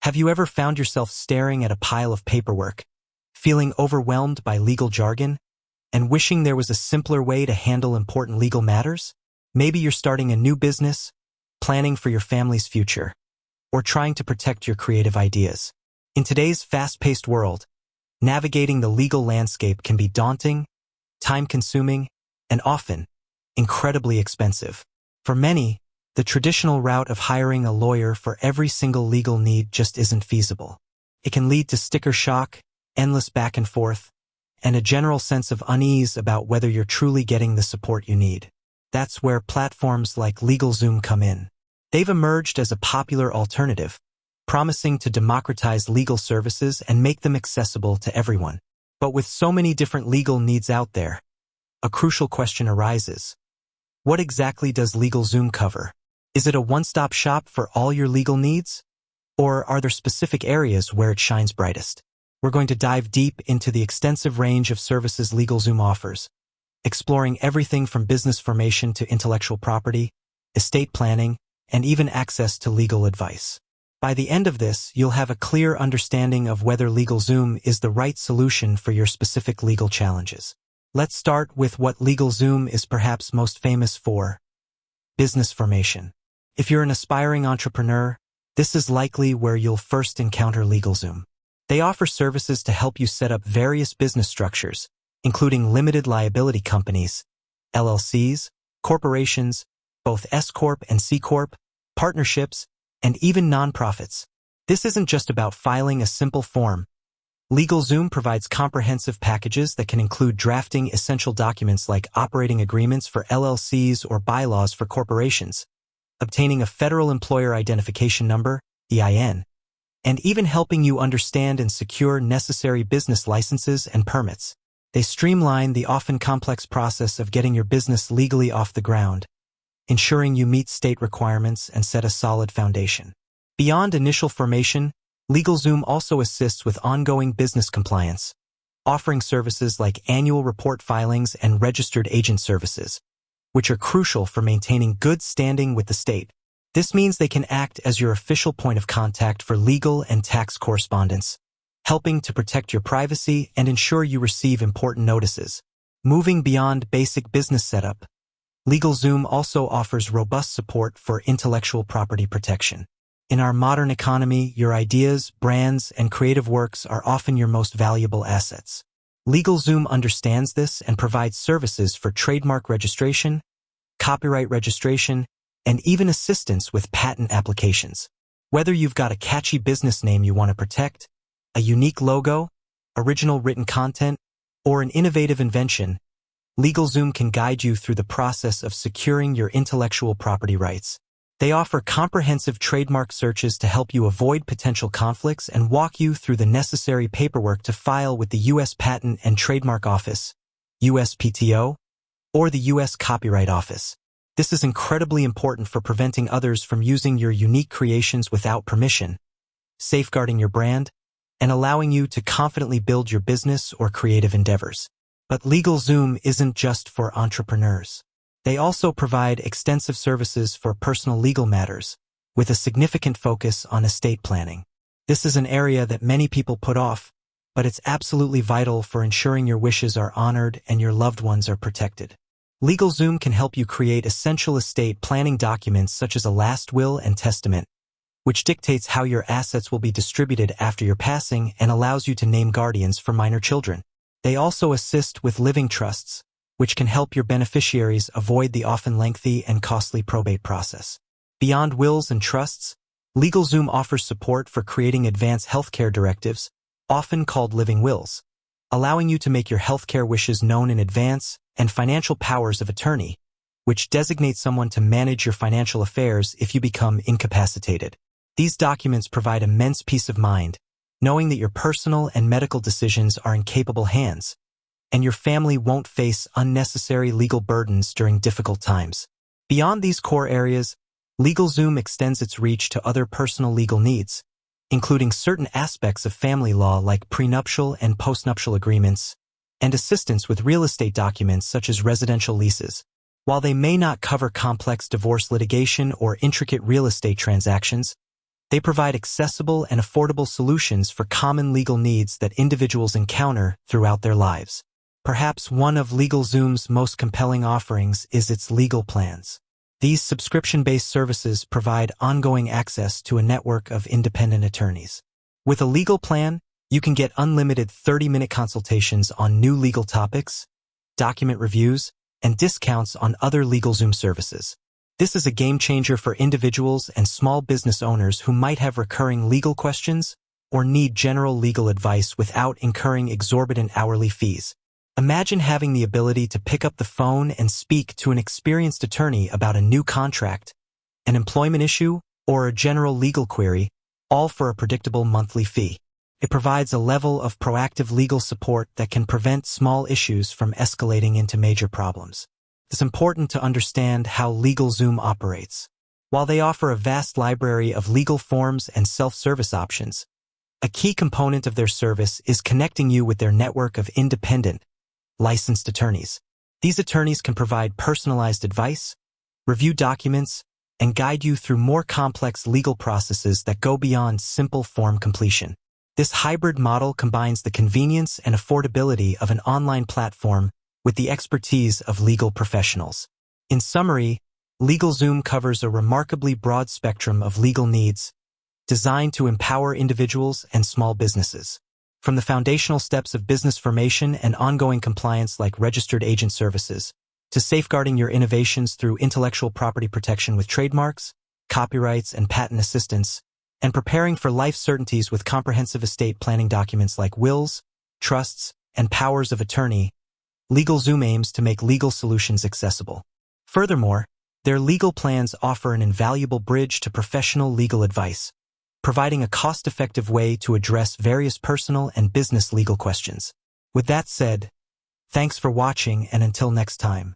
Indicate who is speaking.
Speaker 1: Have you ever found yourself staring at a pile of paperwork, feeling overwhelmed by legal jargon, and wishing there was a simpler way to handle important legal matters? Maybe you're starting a new business, planning for your family's future, or trying to protect your creative ideas. In today's fast-paced world, navigating the legal landscape can be daunting, time-consuming, and often incredibly expensive. For many, the traditional route of hiring a lawyer for every single legal need just isn't feasible. It can lead to sticker shock, endless back and forth, and a general sense of unease about whether you're truly getting the support you need. That's where platforms like LegalZoom come in. They've emerged as a popular alternative, promising to democratize legal services and make them accessible to everyone. But with so many different legal needs out there, a crucial question arises. What exactly does LegalZoom cover? Is it a one-stop shop for all your legal needs? Or are there specific areas where it shines brightest? We're going to dive deep into the extensive range of services LegalZoom offers, exploring everything from business formation to intellectual property, estate planning, and even access to legal advice. By the end of this, you'll have a clear understanding of whether LegalZoom is the right solution for your specific legal challenges. Let's start with what LegalZoom is perhaps most famous for: business formation. If you're an aspiring entrepreneur, this is likely where you'll first encounter LegalZoom. They offer services to help you set up various business structures, including limited liability companies, LLCs, corporations, both S-Corp and C-Corp, partnerships, and even nonprofits. This isn't just about filing a simple form. LegalZoom provides comprehensive packages that can include drafting essential documents like operating agreements for LLCs or bylaws for corporations, obtaining a federal employer identification number, EIN, and even helping you understand and secure necessary business licenses and permits. They streamline the often complex process of getting your business legally off the ground, ensuring you meet state requirements and set a solid foundation. Beyond initial formation, LegalZoom also assists with ongoing business compliance, offering services like annual report filings and registered agent services, which are crucial for maintaining good standing with the state. This means they can act as your official point of contact for legal and tax correspondence, helping to protect your privacy and ensure you receive important notices. Moving beyond basic business setup, LegalZoom also offers robust support for intellectual property protection. In our modern economy, your ideas, brands, and creative works are often your most valuable assets. LegalZoom understands this and provides services for trademark registration, copyright registration, and even assistance with patent applications. Whether you've got a catchy business name you want to protect, a unique logo, original written content, or an innovative invention, LegalZoom can guide you through the process of securing your intellectual property rights. They offer comprehensive trademark searches to help you avoid potential conflicts and walk you through the necessary paperwork to file with the U.S. Patent and Trademark Office, USPTO, or the U.S. Copyright Office. This is incredibly important for preventing others from using your unique creations without permission, safeguarding your brand, and allowing you to confidently build your business or creative endeavors. But LegalZoom isn't just for entrepreneurs. They also provide extensive services for personal legal matters, with a significant focus on estate planning. This is an area that many people put off, but it's absolutely vital for ensuring your wishes are honored and your loved ones are protected. LegalZoom can help you create essential estate planning documents such as a last will and testament, which dictates how your assets will be distributed after your passing and allows you to name guardians for minor children. They also assist with living trusts, which can help your beneficiaries avoid the often lengthy and costly probate process. Beyond wills and trusts, LegalZoom offers support for creating advanced healthcare directives, often called living wills, allowing you to make your healthcare wishes known in advance, and financial powers of attorney, which designate someone to manage your financial affairs if you become incapacitated. These documents provide immense peace of mind, knowing that your personal and medical decisions are in capable hands, and your family won't face unnecessary legal burdens during difficult times. Beyond these core areas, LegalZoom extends its reach to other personal legal needs, including certain aspects of family law like prenuptial and postnuptial agreements, and assistance with real estate documents such as residential leases. While they may not cover complex divorce litigation or intricate real estate transactions, They provide accessible and affordable solutions for common legal needs that individuals encounter throughout their lives. Perhaps one of LegalZoom's most compelling offerings is its legal plans. These subscription-based services provide ongoing access to a network of independent attorneys. With a legal plan, you can get unlimited 30-minute consultations on new legal topics, document reviews, and discounts on other LegalZoom services. This is a game-changer for individuals and small business owners who might have recurring legal questions or need general legal advice without incurring exorbitant hourly fees. Imagine having the ability to pick up the phone and speak to an experienced attorney about a new contract, an employment issue, or a general legal query, all for a predictable monthly fee. It provides a level of proactive legal support that can prevent small issues from escalating into major problems. It's important to understand how LegalZoom operates. While they offer a vast library of legal forms and self-service options, a key component of their service is connecting you with their network of independent, licensed attorneys. These attorneys can provide personalized advice, review documents, and guide you through more complex legal processes that go beyond simple form completion. This hybrid model combines the convenience and affordability of an online platform with the expertise of legal professionals. In summary, LegalZoom covers a remarkably broad spectrum of legal needs designed to empower individuals and small businesses. From the foundational steps of business formation and ongoing compliance like registered agent services, to safeguarding your innovations through intellectual property protection with trademarks, copyrights, and patent assistance, and preparing for life certainties with comprehensive estate planning documents like wills, trusts, and powers of attorney, LegalZoom aims to make legal solutions accessible. Furthermore, their legal plans offer an invaluable bridge to professional legal advice, providing a cost-effective way to address various personal and business legal questions. With that said, thanks for watching, and until next time.